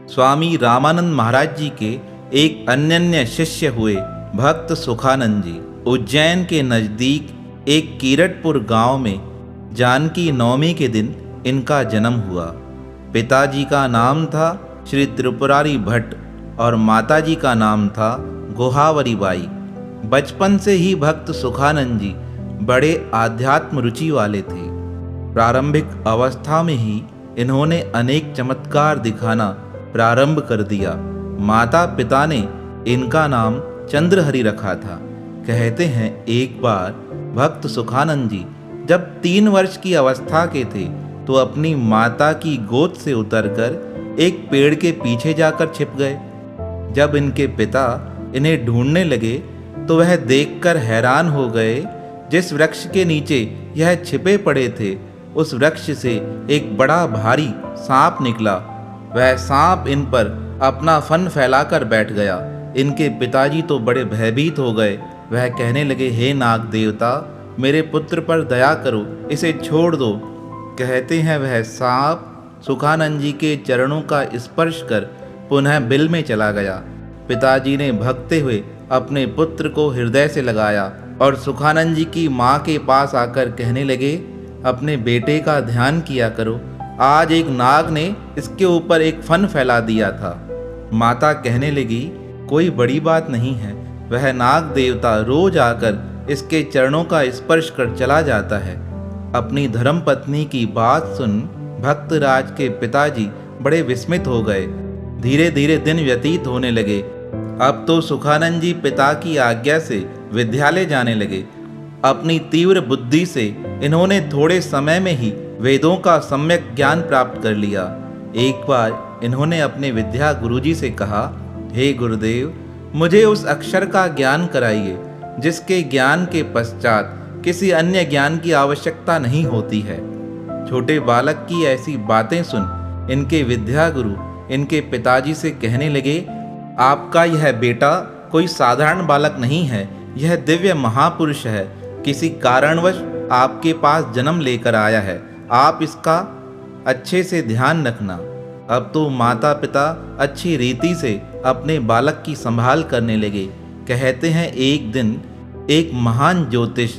स्वामी रामानंद महाराज जी के एक अनन्य शिष्य हुए भक्त सुखानंद जी। उज्जैन के नज़दीक एक कीरटपुर गांव में जानकी नवमी के दिन इनका जन्म हुआ। पिताजी का नाम था श्री त्रिपुरारी भट्ट और माताजी का नाम था गोहावरी बाई। बचपन से ही भक्त सुखानंद जी बड़े आध्यात्म रुचि वाले थे। प्रारंभिक अवस्था में ही इन्होंने अनेक चमत्कार दिखाना प्रारंभ कर दिया। माता पिता ने इनका नाम चंद्रहरि रखा था। कहते हैं एक बार भक्त सुखानंद जी जब 3 वर्ष की अवस्था के थे तो अपनी माता की गोद से उतरकर एक पेड़ के पीछे जाकर छिप गए। जब इनके पिता इन्हें ढूंढने लगे तो वह देखकर हैरान हो गए। जिस वृक्ष के नीचे यह छिपे पड़े थे उस वृक्ष से एक बड़ा भारी सांप निकला। वह सांप इन पर अपना फन फैलाकर बैठ गया। इनके पिताजी तो बड़े भयभीत हो गए। वह कहने लगे, हे नाग देवता, मेरे पुत्र पर दया करो, इसे छोड़ दो। कहते हैं वह सांप सुखानंद जी के चरणों का स्पर्श कर पुनः बिल में चला गया। पिताजी ने भगते हुए अपने पुत्र को हृदय से लगाया और सुखानंद जी की माँ के पास आकर कहने लगे, अपने बेटे का ध्यान किया करो, आज एक नाग ने इसके ऊपर एक फन फैला दिया था। माता कहने लगी, कोई बड़ी बात नहीं है, वह नाग देवता रोज आकर इसके चरणों का स्पर्श कर चला जाता है। अपनी धर्मपत्नी की बात सुन भक्तराज के पिताजी बड़े विस्मित हो गए। धीरे धीरे दिन व्यतीत होने लगे। अब तो सुखानंद जी पिता की आज्ञा से विद्यालय जाने लगे। अपनी तीव्र बुद्धि से इन्होंने थोड़े समय में ही वेदों का सम्यक ज्ञान प्राप्त कर लिया। एक बार इन्होंने अपने विद्या गुरुजी से कहा, हे गुरुदेव, मुझे उस अक्षर का ज्ञान कराइए जिसके ज्ञान के पश्चात किसी अन्य ज्ञान की आवश्यकता नहीं होती है। छोटे बालक की ऐसी बातें सुन इनके विद्या गुरु इनके पिताजी से कहने लगे, आपका यह बेटा कोई साधारण बालक नहीं है, यह दिव्य महापुरुष है। किसी कारणवश आपके पास जन्म लेकर आया है, आप इसका अच्छे से ध्यान रखना। अब तो माता पिता अच्छी रीति से अपने बालक की संभाल करने लगे। कहते हैं एक दिन एक महान ज्योतिष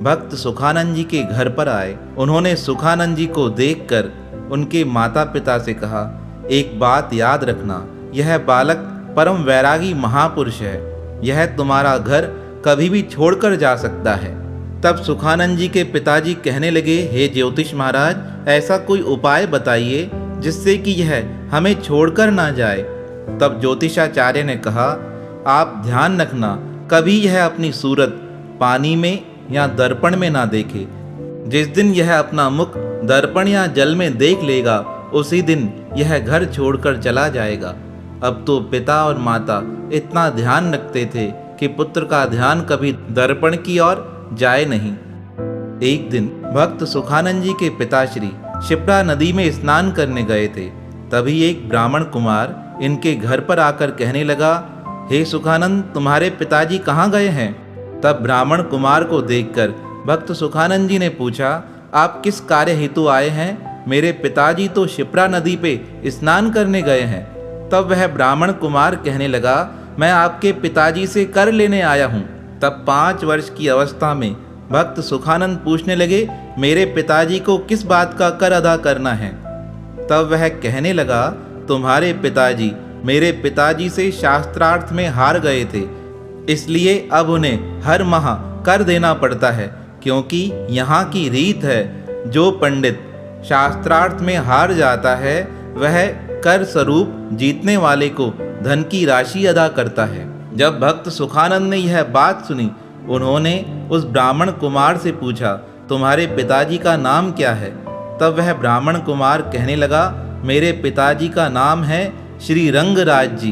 भक्त सुखानंद जी के घर पर आए। उन्होंने सुखानंद जी को देखकर उनके माता पिता से कहा, एक बात याद रखना, यह बालक परम वैरागी महापुरुष है, यह तुम्हारा घर कभी भी छोड़कर जा सकता है। तब सुखानंद जी के पिताजी कहने लगे, हे ज्योतिष महाराज, ऐसा कोई उपाय बताइए जिससे कि यह हमें छोड़कर ना जाए। तब ज्योतिषाचार्य ने कहा, आप ध्यान रखना, कभी यह अपनी सूरत पानी में या दर्पण में ना देखे। जिस दिन यह अपना मुख दर्पण या जल में देख लेगा उसी दिन यह घर छोड़कर चला जाएगा। अब तो पिता और माता इतना ध्यान रखते थे कि पुत्र का ध्यान कभी दर्पण की ओर जाए नहीं। एक दिन भक्त सुखानंद जी के पिताश्री शिप्रा नदी में स्नान करने गए थे। तभी एक ब्राह्मण कुमार इनके घर पर आकर कहने लगा, हे सुखानंद, तुम्हारे पिताजी कहाँ गए हैं? तब ब्राह्मण कुमार को देखकर भक्त सुखानंद जी ने पूछा, आप किस कार्य हेतु आए हैं? मेरे पिताजी तो शिप्रा नदी पे स्नान करने गए हैं। तब वह ब्राह्मण कुमार कहने लगा, मैं आपके पिताजी से कर लेने आया हूँ। तब 5 वर्ष की अवस्था में भक्त सुखानंद पूछने लगे, मेरे पिताजी को किस बात का कर अदा करना है? तब वह कहने लगा, तुम्हारे पिताजी मेरे पिताजी से शास्त्रार्थ में हार गए थे, इसलिए अब उन्हें हर माह कर देना पड़ता है, क्योंकि यहाँ की रीत है, जो पंडित शास्त्रार्थ में हार जाता है वह कर स्वरूप जीतने वाले को धन की राशि अदा करता है। जब भक्त सुखानंद ने यह बात सुनी, उन्होंने उस ब्राह्मण कुमार से पूछा, तुम्हारे पिताजी का नाम क्या है? तब वह ब्राह्मण कुमार कहने लगा, मेरे पिताजी का नाम है श्री रंगराज जी,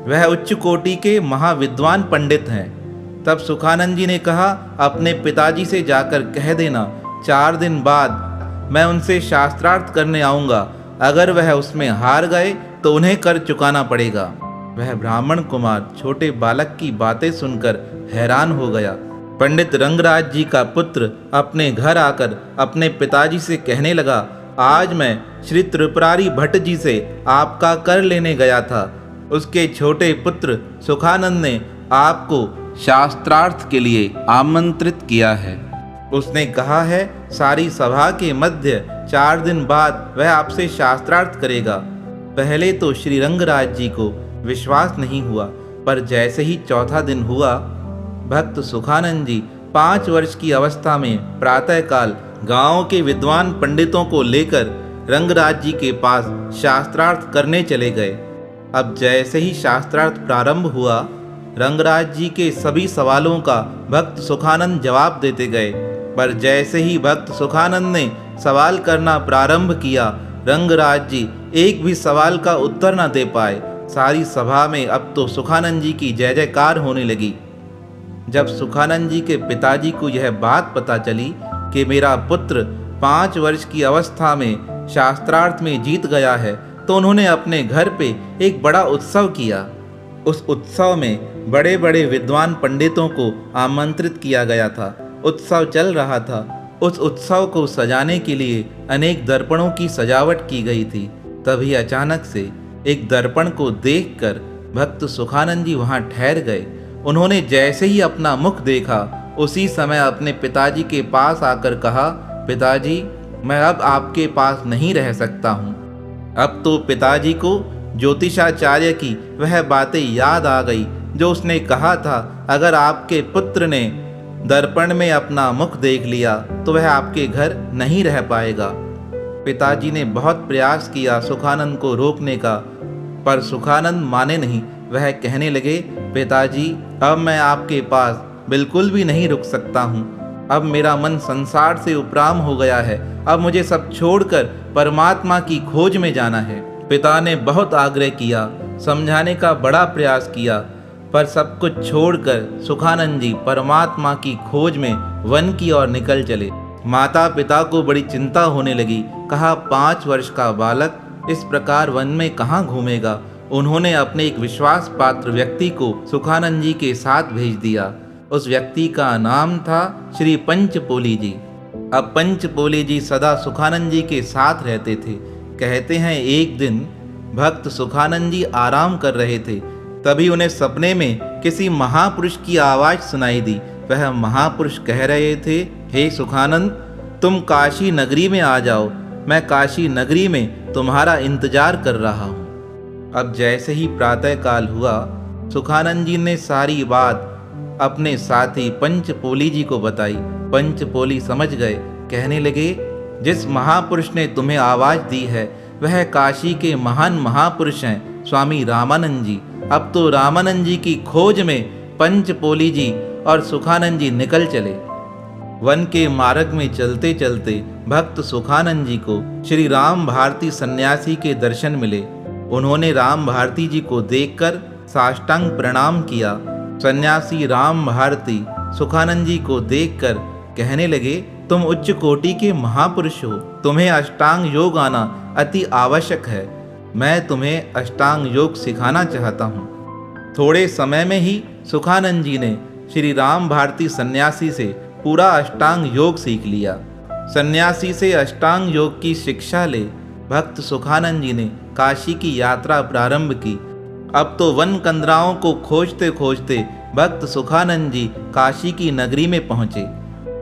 वह उच्च कोटि के महाविद्वान पंडित हैं। तब सुखानंद जी ने कहा, अपने पिताजी से जाकर कह देना, 4 दिन बाद मैं उनसे शास्त्रार्थ करने आऊँगा। अगर वह उसमें हार गए तो उन्हें कर चुकाना पड़ेगा। वह ब्राह्मण कुमार छोटे बालक की बातें सुनकर हैरान हो गया। पंडित रंगराज जी का पुत्र अपने घर आकर अपने पिताजी से कहने लगा, आज मैं श्री त्रिपुरारी भट्ट जी से आपका कर लेने गया था। उसके छोटे पुत्र सुखानंद ने आपको शास्त्रार्थ के लिए आमंत्रित किया है। उसने कहा है सारी सभा के मध्य 4 दिन बाद वह आपसे शास्त्रार्थ करेगा। पहले तो श्री रंगराज जी को विश्वास नहीं हुआ, पर जैसे ही चौथा दिन हुआ, भक्त सुखानंद जी 5 वर्ष की अवस्था में प्रातःकाल गांव के विद्वान पंडितों को लेकर रंगराज जी के पास शास्त्रार्थ करने चले गए। अब जैसे ही शास्त्रार्थ प्रारंभ हुआ, रंगराज जी के सभी सवालों का भक्त सुखानंद जवाब देते गए, पर जैसे ही भक्त सुखानंद ने सवाल करना प्रारंभ किया, रंगराज जी एक भी सवाल का उत्तर न दे पाए। सारी सभा में अब तो सुखानंद जी की जय जयकार होने लगी। जब सुखानंद जी के पिताजी को यह बात पता चली कि मेरा पुत्र 5 वर्ष की अवस्था में शास्त्रार्थ में जीत गया है, तो उन्होंने अपने घर पे एक बड़ा उत्सव किया। उस उत्सव में बड़े बड़े विद्वान पंडितों को आमंत्रित किया गया था। उत्सव चल रहा था। उस उत्सव को सजाने के लिए अनेक दर्पणों की सजावट की गई थी। तभी अचानक से एक दर्पण को देखकर भक्त सुखानंद जी वहां ठहर गए। उन्होंने जैसे ही अपना मुख देखा, उसी समय अपने पिताजी के पास आकर कहा, पिताजी, मैं अब आपके पास नहीं रह सकता हूँ। अब तो पिताजी को ज्योतिषाचार्य की वह बातें याद आ गई जो उसने कहा था, अगर आपके पुत्र ने दर्पण में अपना मुख देख लिया तो वह आपके घर नहीं रह पाएगा। पिताजी ने बहुत प्रयास किया सुखानंद को रोकने का, पर सुखानंद माने नहीं। वह कहने लगे, पिताजी, अब मैं आपके पास बिल्कुल भी नहीं रुक सकता हूँ। अब मेरा मन संसार से उपराम हो गया है। अब मुझे सब छोड़कर परमात्मा की खोज में जाना है। पिता ने बहुत आग्रह किया, समझाने का बड़ा प्रयास किया, पर सब कुछ छोड़कर सुखानंद जी परमात्मा की खोज में वन की ओर निकल चले। माता पिता को बड़ी चिंता होने लगी। कहा, 5 वर्ष का बालक इस प्रकार वन में कहाँ घूमेगा। उन्होंने अपने एक विश्वास पात्र व्यक्ति को सुखानंद जी के साथ भेज दिया। उस व्यक्ति का नाम था श्री पंचपोली जी। अब पंचपोली जी सदा सुखानंद जी के साथ रहते थे। कहते हैं एक दिन भक्त सुखानंद जी आराम कर रहे थे, तभी उन्हें सपने में किसी महापुरुष की आवाज़ सुनाई दी। वह महापुरुष कह रहे थे, हे सुखानंद, तुम काशी नगरी में आ जाओ, मैं काशी नगरी में तुम्हारा इंतजार कर रहा हूँ। अब जैसे ही प्रातःकाल हुआ, सुखानंद जी ने सारी बात अपने साथी पंचपोली जी को बताई। पंचपोली समझ गए। कहने लगे, जिस महापुरुष ने तुम्हें आवाज़ दी है वह काशी के महान महापुरुष हैं स्वामी रामानंद जी। अब तो रामानंद जी की खोज में पंचपोली जी और सुखानंद जी निकल चले। वन के मार्ग में चलते चलते भक्त सुखानंद जी को श्री राम भारती सन्यासी के दर्शन मिले। उन्होंने राम भारती जी को देखकर साष्टांग प्रणाम किया। सन्यासी राम भारती सुखानंद जी को देखकर कहने लगे, तुम उच्च कोटि के महापुरुष हो, तुम्हें अष्टांग योग आना अति आवश्यक है। मैं तुम्हें अष्टांग योग सिखाना चाहता हूँ। थोड़े समय में ही सुखानंद जी ने श्री राम भारती सन्यासी से पूरा अष्टांग योग सीख लिया। सन्यासी से अष्टांग योग की शिक्षा ले भक्त सुखानंद जी ने काशी की यात्रा प्रारंभ की। अब तो वन कंदराओं को खोजते खोजते भक्त सुखानंद जी काशी की नगरी में पहुँचे।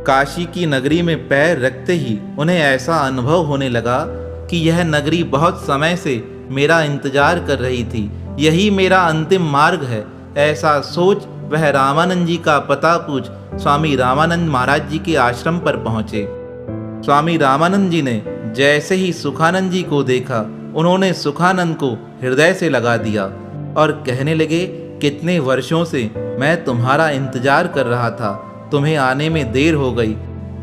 काशी की नगरी में पैर रखते ही उन्हें ऐसा अनुभव होने लगा कि यह नगरी बहुत समय से मेरा इंतजार कर रही थी, यही मेरा अंतिम मार्ग है। ऐसा सोच वह रामानंद जी का पता पूछ स्वामी रामानंद महाराज जी के आश्रम पर पहुँचे। स्वामी रामानंद जी ने जैसे ही सुखानंद जी को देखा, उन्होंने सुखानंद को हृदय से लगा दिया और कहने लगे, कितने वर्षों से मैं तुम्हारा इंतजार कर रहा था, तुम्हें आने में देर हो गई।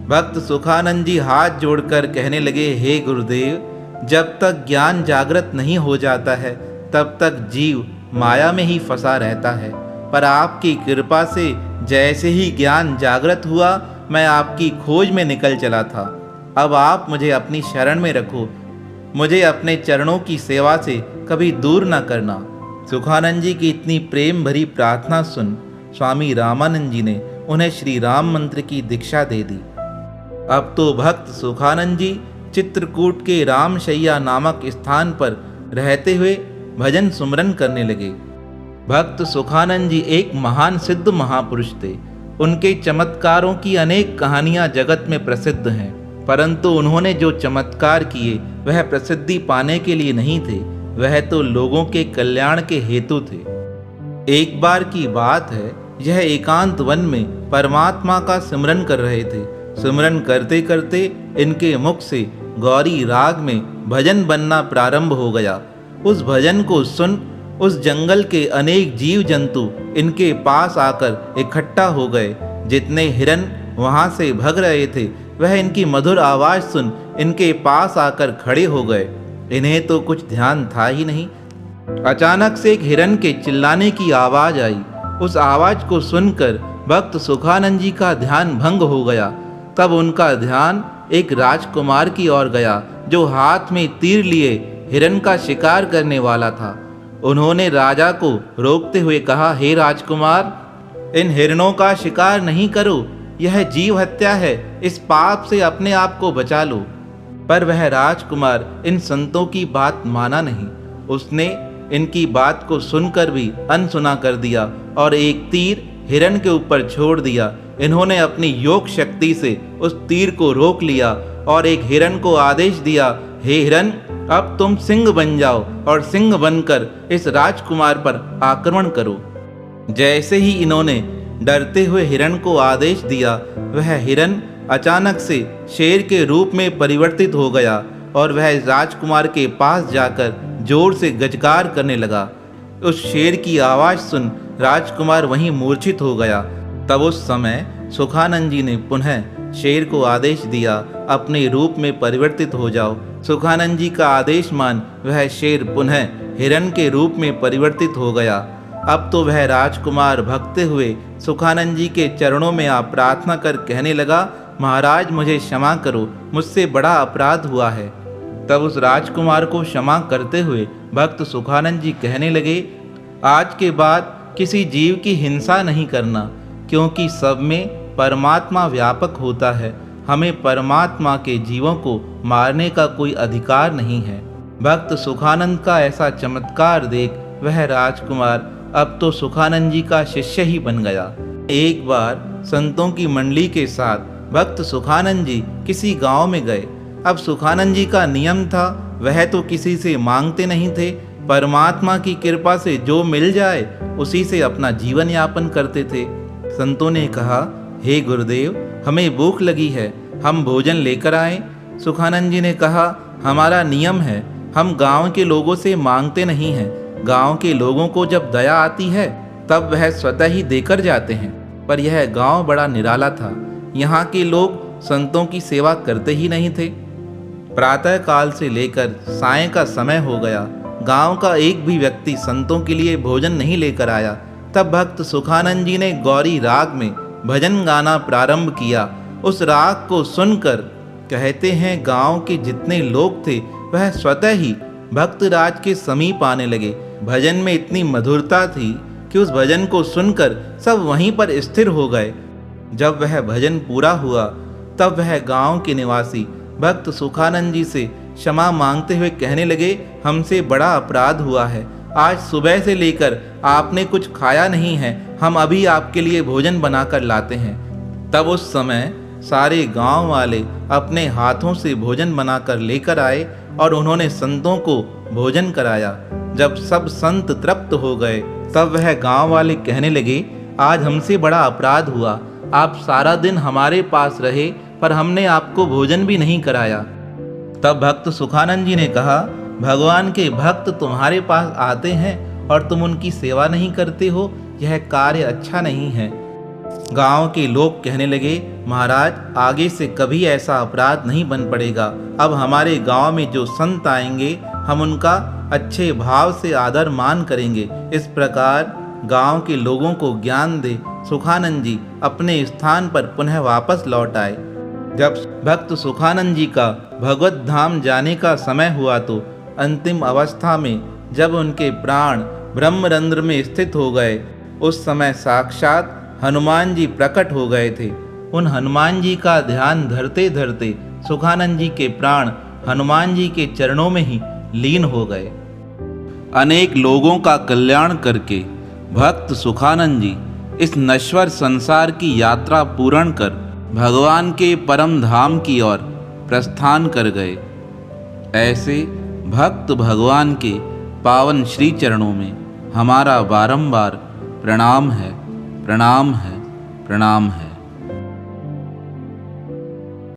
भक्त सुखानंद जी हाथ जोड़कर कहने लगे, हे गुरुदेव, जब तक ज्ञान जागृत नहीं हो जाता है तब तक जीव माया में ही फंसा रहता है, पर आपकी कृपा से जैसे ही ज्ञान जागृत हुआ मैं आपकी खोज में निकल चला था। अब आप मुझे अपनी शरण में रखो, मुझे अपने चरणों की सेवा से कभी दूर न करना। सुखानंद जी की इतनी प्रेम भरी प्रार्थना सुन स्वामी रामानंद जी ने उन्हें श्री राम मंत्र की दीक्षा दे दी। अब तो भक्त सुखानंद जी चित्रकूट के रामशैया नामक स्थान पर रहते हुए भजन सुमरन करने लगे। भक्त सुखानंद जी एक महान सिद्ध महापुरुष थे। उनके चमत्कारों की अनेक कहानियां जगत में प्रसिद्ध हैं, परंतु उन्होंने जो चमत्कार किए वह प्रसिद्धि पाने के लिए नहीं थे, वह तो लोगों के कल्याण के हेतु थे। एक बार की बात है, यह एकांत वन में परमात्मा का सिमरन कर रहे थे। सिमरन करते करते इनके मुख से गौरी राग में भजन बनना प्रारंभ हो गया। उस भजन को सुन उस जंगल के अनेक जीव जंतु इनके पास आकर इकट्ठा हो गए। जितने हिरन वहां से भग रहे थे वह इनकी मधुर आवाज सुन इनके पास आकर खड़े हो गए। इन्हें तो कुछ ध्यान था ही नहीं। अचानक से एक हिरन के चिल्लाने की आवाज आई। उस आवाज को सुनकर भक्त सुखानंद जी का ध्यान भंग हो गया। तब उनका ध्यान एक राजकुमार की ओर गया जो हाथ में तीर लिए हिरन का शिकार करने वाला था। उन्होंने राजा को रोकते हुए कहा, हे राजकुमार, इन हिरणों का शिकार नहीं करो, यह जीव हत्या है, इस पाप से अपने आप को बचा लो। पर वह राजकुमार इन संतों की बात माना नहीं। उसने इनकी बात को सुनकर भी अनसुना कर दिया और एक तीर हिरन के ऊपर छोड़ दिया। इन्होंने अपनी योग शक्ति से उस तीर को रोक लिया और एक हिरन को आदेश दिया, हे हिरन, अब तुम सिंह बन जाओ और सिंह बनकर इस राजकुमार पर आक्रमण करो। जैसे ही इन्होंने डरते हुए हिरन को आदेश दिया, वह हिरन अचानक से शेर के रूप में परिवर्तित हो गया और वह राजकुमार के पास जाकर जोर से गजकार करने लगा। उस शेर की आवाज सुन राजकुमार वहीं मूर्छित हो गया। तब उस समय सुखानंद जी ने पुनः शेर को आदेश दिया, अपने रूप में परिवर्तित हो जाओ। सुखानंद जी का आदेश मान वह शेर पुनः हिरन के रूप में परिवर्तित हो गया। अब तो वह राजकुमार भगते हुए सुखानंद जी के चरणों में आ प्रार्थना कर कहने लगा, महाराज मुझे क्षमा करो, मुझसे बड़ा अपराध हुआ है। तब उस राजकुमार को क्षमा करते हुए भक्त सुखानंद जी कहने लगे, आज के बाद किसी जीव की हिंसा नहीं करना, क्योंकि सब में परमात्मा व्यापक होता है। हमें परमात्मा के जीवों को मारने का कोई अधिकार नहीं है। भक्त सुखानंद का ऐसा चमत्कार देख वह राजकुमार अब तो सुखानंद जी का शिष्य ही बन गया। एक बार संतों की मंडली के साथ भक्त सुखानंद जी किसी गांव में गए। अब सुखानंद जी का नियम था, वह तो किसी से मांगते नहीं थे, परमात्मा की कृपा से जो मिल जाए उसी से अपना जीवन यापन करते थे। संतों ने कहा, हे गुरुदेव, हमें भूख लगी है, हम भोजन लेकर आए। सुखानंद जी ने कहा, हमारा नियम है, हम गांव के लोगों से मांगते नहीं हैं। गांव के लोगों को जब दया आती है तब वह स्वतः ही देकर जाते हैं। पर यह गांव बड़ा निराला था, यहाँ के लोग संतों की सेवा करते ही नहीं थे। प्रातः काल से लेकर सायं का समय हो गया, गांव का एक भी व्यक्ति संतों के लिए भोजन नहीं लेकर आया। तब भक्त सुखानंद जी ने गौरी राग में भजन गाना प्रारंभ किया। उस राग को सुनकर कहते हैं गांव के जितने लोग थे वह स्वतः ही भक्तराज के समीप आने लगे। भजन में इतनी मधुरता थी कि उस भजन को सुनकर सब वहीं पर स्थिर हो गए। जब वह भजन पूरा हुआ तब वह गांव के निवासी भक्त सुखानंद जी से क्षमा मांगते हुए कहने लगे, हमसे बड़ा अपराध हुआ है, आज सुबह से लेकर आपने कुछ खाया नहीं है, हम अभी आपके लिए भोजन बनाकर लाते हैं। तब उस समय सारे गांव वाले अपने हाथों से भोजन बनाकर लेकर आए और उन्होंने संतों को भोजन कराया। जब सब संत तृप्त हो गए तब वह गांव वाले कहने लगे, आज हमसे बड़ा अपराध हुआ, आप सारा दिन हमारे पास रहे पर हमने आपको भोजन भी नहीं कराया। तब भक्त सुखानंद जी ने कहा, भगवान के भक्त तुम्हारे पास आते हैं और तुम उनकी सेवा नहीं करते हो, यह कार्य अच्छा नहीं है। गांव के लोग कहने लगे, महाराज आगे से कभी ऐसा अपराध नहीं बन पड़ेगा। अब हमारे गांव में जो संत आएंगे हम उनका अच्छे भाव से आदर मान करेंगे। इस प्रकार गांव के लोगों को ज्ञान दे सुखानंद जी अपने स्थान पर पुनः वापस लौट आए। जब भक्त सुखानंद जी का भगवत धाम जाने का समय हुआ तो अंतिम अवस्था में जब उनके प्राण ब्रह्मरंध्र में स्थित हो गए, उस समय साक्षात हनुमान जी प्रकट हो गए थे। उन हनुमान जी का ध्यान धरते धरते सुखानंद जी के प्राण हनुमान जी के चरणों में ही लीन हो गए। अनेक लोगों का कल्याण करके भक्त सुखानंद जी इस नश्वर संसार की यात्रा पूर्ण कर भगवान के परम धाम की ओर प्रस्थान कर गए। ऐसे भक्त भगवान के पावन श्री चरणों में हमारा बारंबार प्रणाम है, प्रणाम है, प्रणाम है।